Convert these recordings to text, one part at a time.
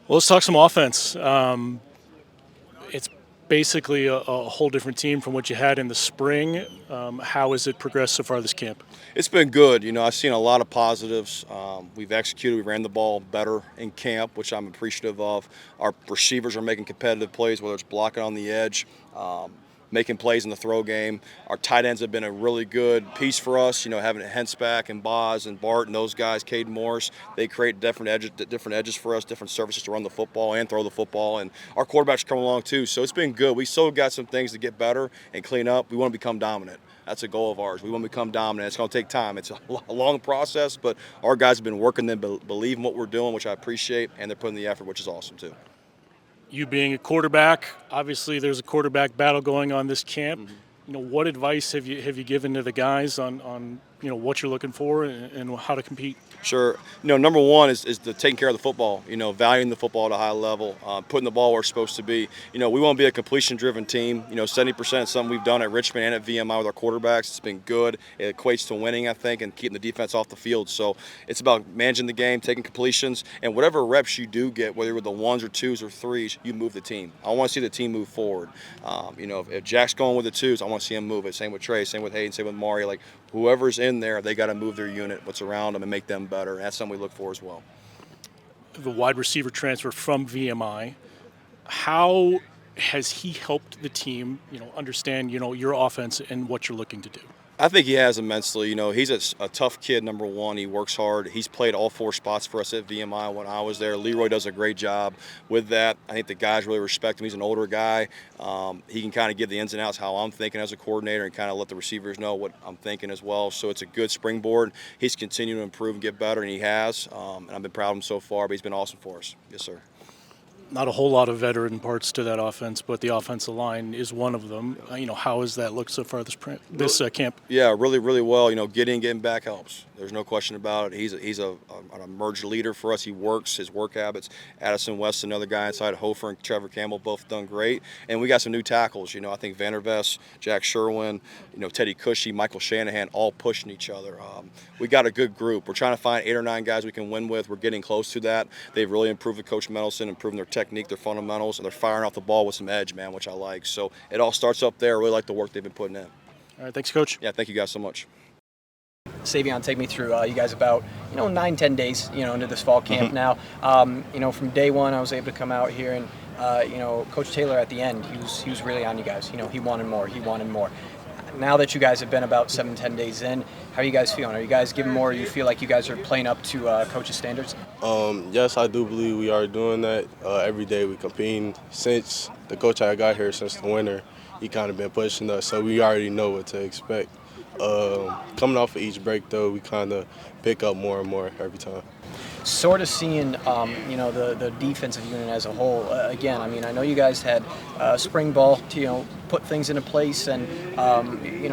Well, let's talk some offense. It's basically a whole different team from what you had in the spring. How has it progressed so far this camp? It's been good. I've seen a lot of positives. We've executed. We ran the ball better in camp, which I'm appreciative of. Our receivers are making competitive plays, whether it's blocking on the edge, making plays in the throw game. Our tight ends have been a really good piece for us. Having Hensback and Boz and Bart and those guys, Caden Morris, they create different edges for us, different surfaces to run the football and throw the football. And our quarterbacks come along too. So it's been good. We still got some things to get better and clean up. We want to become dominant. That's a goal of ours. We want to become dominant. It's going to take time. It's a long process, but our guys have been working. They believe in what we're doing, which I appreciate, and they're putting the effort, which is awesome too. You being a quarterback, obviously there's a quarterback battle going on this camp. What advice have you given to the guys on what you're looking for and how to compete? Sure. Number one is the taking care of the football, valuing the football at a high level, putting the ball where it's supposed to be. We want to be a completion-driven team. 70% is something we've done at Richmond and at VMI with our quarterbacks. It's been good. It equates to winning, I think, and keeping the defense off the field. So it's about managing the game, taking completions, and whatever reps you do get, whether you're with the ones or twos or threes, you move the team. I want to see the team move forward. If Jack's going with the twos, I want to see him move it. Same with Trey, same with Hayden, same with Mari. Like, whoever's in there, they got to move their unit, what's around them, and make them better. That's something we look for as well. The wide receiver transfer from VMI, how has he helped the team, understand, your offense and what you're looking to do? I think he has immensely. He's a tough kid, number one. He works hard. He's played all four spots for us at VMI when I was there. Leroy does a great job with that. I think the guys really respect him. He's an older guy. He can kind of give the ins and outs how I'm thinking as a coordinator and kind of let the receivers know what I'm thinking as well. So it's a good springboard. He's continuing to improve and get better, and he has. And I've been proud of him so far, but he's been awesome for us. Yes, sir. Not a whole lot of veteran parts to that offense, but the offensive line is one of them. How has that looked so far this camp? Yeah, really, really well. Getting back helps. There's no question about it. He's an emerged leader for us. He works, his work habits. Addison West, another guy inside, Hofer and Trevor Campbell, both done great. And we got some new tackles. I think Vandervest, Jack Sherwin, Teddy Cushy, Michael Shanahan, all pushing each other. We got a good group. We're trying to find 8 or 9 guys we can win with. We're getting close to that. They've really improved with Coach Mendelson, improving their technique, their fundamentals, and they're firing off the ball with some edge, man, which I like. So it all starts up there. I really like the work they've been putting in. All right, thanks, Coach. Yeah, thank you guys so much. Savion, take me through you guys about 9-10 days into this fall camp now. From day one I was able to come out here and Coach Taylor at the end he was really on you guys. He wanted more. Now that you guys have been about 7-10 days in, how are you guys feeling? Are you guys giving more? You feel like you guys are playing up to Coach's standards? Yes, I do believe we are doing that. Every day we competing. Since the coach I got here since the winter, he kind of been pushing us, so we already know what to expect. Coming off of each break, though, we kind of pick up more and more every time. Sort of seeing, the defensive unit as a whole. Again, I know you guys had spring ball to, put things into place and,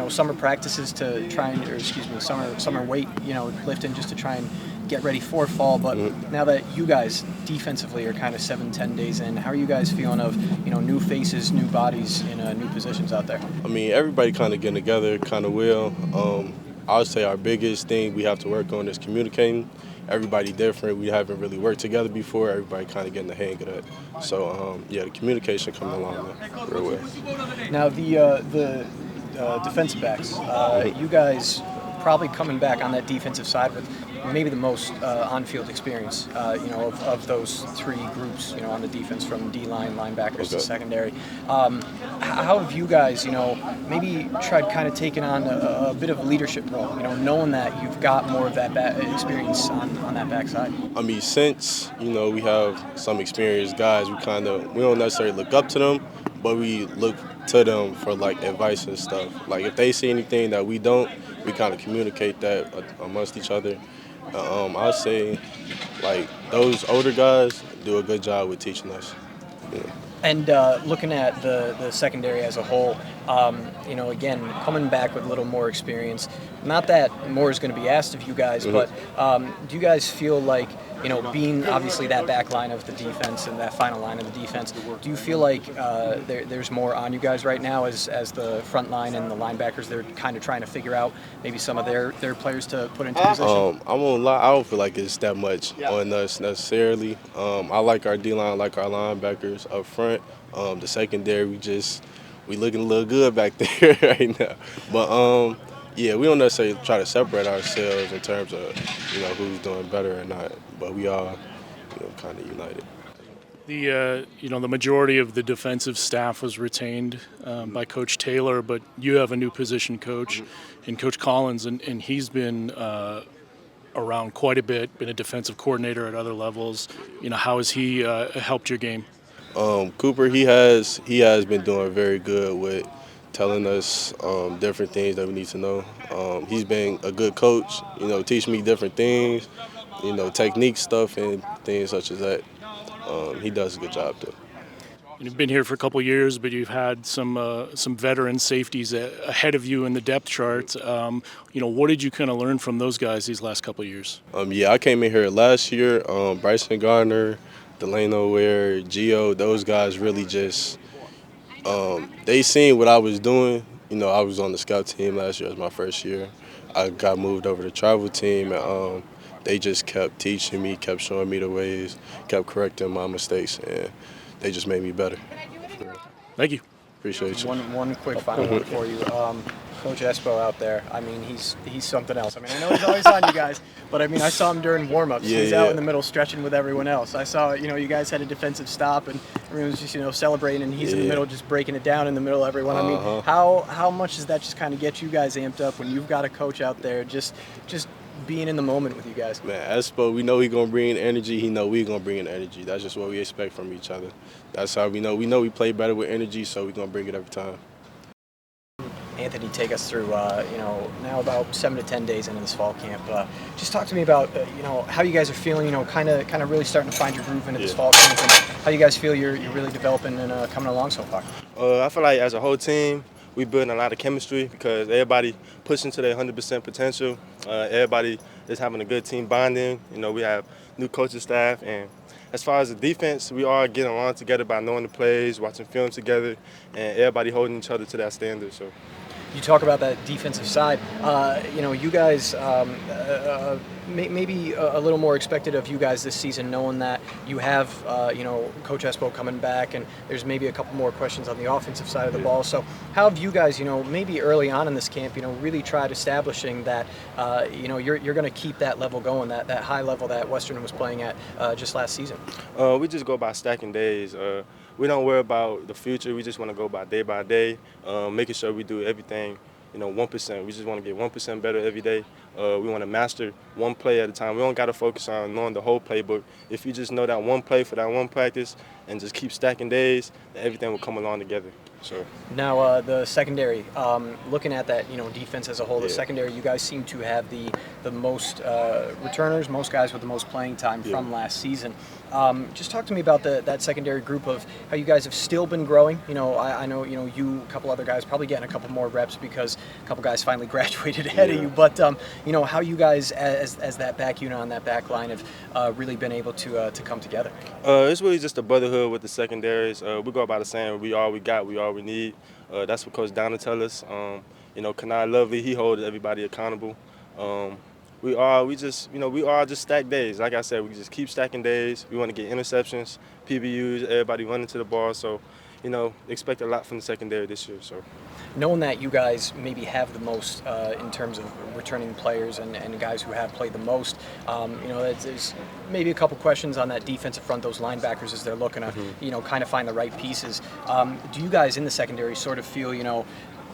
summer practices to try and, summer weight, lifting just to try and get ready for fall. But now that you guys defensively are kind of 7-10 days in, how are you guys feeling of, new faces, new bodies in new positions out there? Everybody kind of getting together, kind of will. I would say our biggest thing we have to work on is communicating. Everybody different. We haven't really worked together before. Everybody kind of getting the hang of that. So, the communication coming along real well. Now, the defensive backs, you guys probably coming back on that defensive side with maybe the most on-field experience, of those 3 groups, on the defense from D-line, linebackers to secondary. How have you guys, maybe tried kind of taking on a bit of a leadership role, knowing that you've got more of that experience on that backside? Since, we have some experienced guys, we don't necessarily look up to them, but we look to them for, advice and stuff. If they see anything that we don't, we kind of communicate that amongst each other. I'll say, those older guys do a good job with teaching us. And looking at the secondary as a whole, again, coming back with a little more experience, not that more is going to be asked of you guys, but do you guys feel like being obviously that back line of the defense and that final line of the defense, do you feel like there's more on you guys right now as the front line and the linebackers, they're kind of trying to figure out maybe some of their players to put into position? I won't lie, I don't feel like it's that much on us necessarily. I like our D-line, like our linebackers up front. The secondary, we looking a little good back there right now. But yeah, we don't necessarily try to separate ourselves in terms of who's doing better or not. But we are kind of united. The majority of the defensive staff was retained by Coach Taylor, but you have a new position coach in Coach Collins, and he's been around quite a bit, been a defensive coordinator at other levels. How has he helped your game? Cooper, he has been doing very good with telling us different things that we need to know. He's been a good coach, teaching me different things, technique stuff and things such as that. He does a good job too. You've been here for a couple of years, but you've had some veteran safeties ahead of you in the depth chart. What did you kind of learn from those guys these last couple of years? Yeah, I came in here last year. Bryson Gardner, Delano Ware, Gio, those guys really just they seen what I was doing. I was on the scout team last year as my first year. I got moved over to travel team, and they just kept teaching me, kept showing me the ways, kept correcting my mistakes, and they just made me better. Thank you. Appreciate you. One quick final one for you. Coach Espo out there, he's something else. I know he's always on you guys, but I saw him during warm-ups. He's out in the middle stretching with everyone else. I saw, you guys had a defensive stop, and everyone was just, celebrating, and he's in the middle just breaking it down in the middle of everyone. How much does that just kind of get you guys amped up when you've got a coach out there just being in the moment with you guys? Man, Espo, we know he's going to bring in energy. He know we're going to bring in energy. That's just what we expect from each other. That's how we know. We know we play better with energy, so we're going to bring it every time. Anthony, take us through, now about 7 to 10 days into this fall camp. Just talk to me about, how you guys are feeling, kind of really starting to find your groove into this fall camp, and how you guys feel you're really developing and coming along so far. I feel like as a whole team, we building a lot of chemistry because everybody pushing to their 100% potential. Everybody is having a good team bonding. We have new coaching staff, and as far as the defense, we all getting along together by knowing the plays, watching film together, and everybody holding each other to that standard. So. You talk about that defensive side. You guys maybe a little more expected of you guys this season, knowing that you have Coach Espo coming back, and there's maybe a couple more questions on the offensive side of the ball. So how have you guys, maybe early on in this camp, really tried establishing that you're going to keep that level going, that high level that Western was playing at just last season? We just go by stacking days. We don't worry about the future. We just want to go by day, making sure we do everything, 1%. We just want to get 1% better every day. We want to master one play at a time. We don't got to focus on knowing the whole playbook. If you just know that one play for that one practice and just keep stacking days, then everything will come along together. So now the secondary, looking at that, defense as a whole, the secondary, you guys seem to have the most returners, most guys with the most playing time from last season. Just talk to me about that secondary group of how you guys have still been growing. I know, you, a couple other guys probably getting a couple more reps because a couple guys finally graduated ahead of you. But, how you guys as that back unit on that back line have really been able to come together. It's really just a brotherhood with the secondaries. We go about the same. We all we got, we all we need. That's what Coach Downer tell us. Kanai Lovely, he holds everybody accountable. We all just stack days. Like I said, we just keep stacking days. We want to get interceptions, PBUs, everybody running to the ball. So, expect a lot from the secondary this year. So, knowing that you guys maybe have the most in terms of returning players and guys who have played the most, there's maybe a couple questions on that defensive front, those linebackers as they're looking to, kind of find the right pieces. Do you guys in the secondary sort of feel,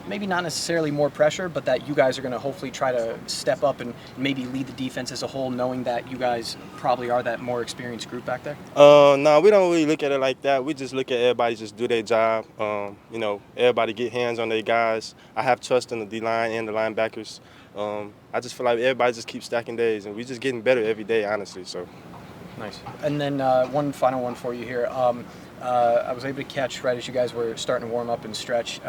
maybe not necessarily more pressure, but that you guys are going to hopefully try to step up and maybe lead the defense as a whole, knowing that you guys probably are that more experienced group back there? No, we don't really look at it like that. We just look at everybody just do their job. Everybody get hands on their guys. I have trust in the D-line and the linebackers. I just feel like everybody just keeps stacking days, and we just getting better every day, honestly. So. Nice. And then one final one for you here. I was able to catch right as you guys were starting to warm up and stretch.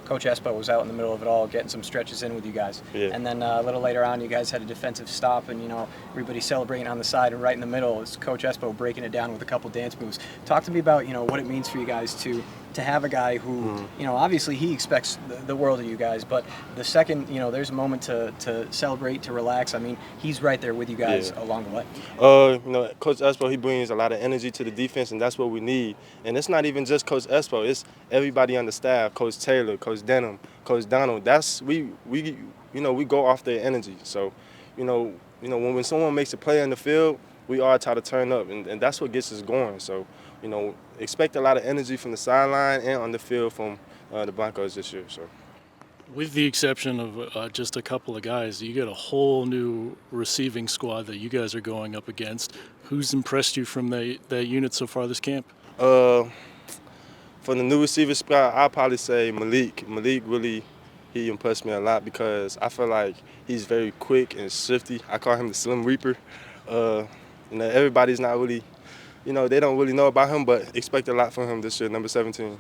Coach Espo was out in the middle of it all, getting some stretches in with you guys. Yeah. And then a little later on, you guys had a defensive stop, and everybody celebrating on the side, and right in the middle is Coach Espo breaking it down with a couple dance moves. Talk to me about what it means for you guys to have a guy who obviously he expects the world of you guys, but the second there's a moment to celebrate, to relax. I mean, he's right there with you guys along the way. Coach Espo, he brings a lot of energy to the defense, and that's what we need. And it's not even just Coach Espo; it's everybody on the staff. Coach Taylor, Coach Denham, Coach Donald. That's we go off their energy. So, when someone makes a play on the field, we all try to turn up, and that's what gets us going. So, expect a lot of energy from the sideline and on the field from the Broncos this year. So. With the exception of just a couple of guys, you got a whole new receiving squad that you guys are going up against. Who's impressed you from that unit so far this camp? For the new receiver spot, I'll probably say Malik. Malik really, he impressed me a lot because I feel like he's very quick and shifty. I call him the Slim Reaper. Everybody's not really, they don't really know about him, but expect a lot from him this year, number 17.